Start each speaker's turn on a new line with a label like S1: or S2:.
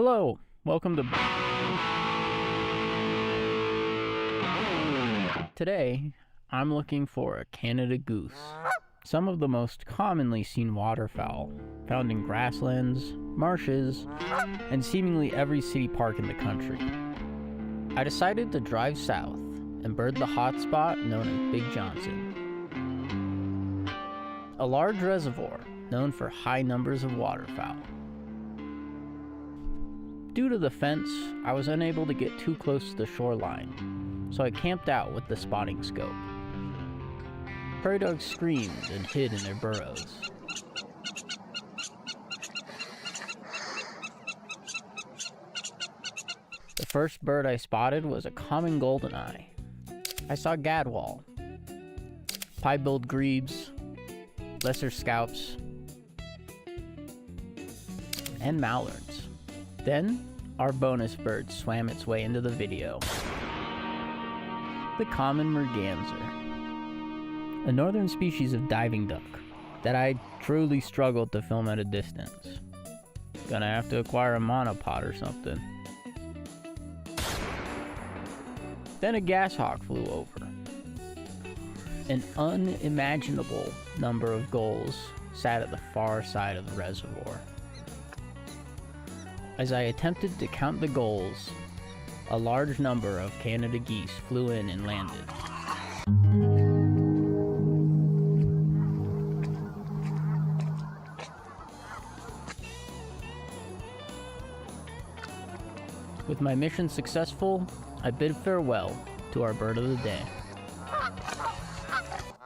S1: Hello, welcome to... Today, I'm looking for a Canada goose, some of the most commonly seen waterfowl, found in grasslands, marshes, and seemingly every city park in the country. I decided to drive south and bird the hotspot known as Big Johnson, a large reservoir known for high numbers of waterfowl. Due to the fence, I was unable to get too close to the shoreline, so I camped out with the spotting scope. Prairie dogs screamed and hid in their burrows. The first bird I spotted was a common goldeneye. I saw gadwall, piebilled grebes, lesser scaups, and mallards. Then, our bonus bird swam its way into the video. The common merganser, a northern species of diving duck that I truly struggled to film at a distance. Gonna have to acquire a monopod or something. Then a gashawk flew over. An unimaginable number of gulls sat at the far side of the reservoir. As I attempted to count the gulls, a large number of Canada geese flew in and landed. With my mission successful, I bid farewell to our bird of the day.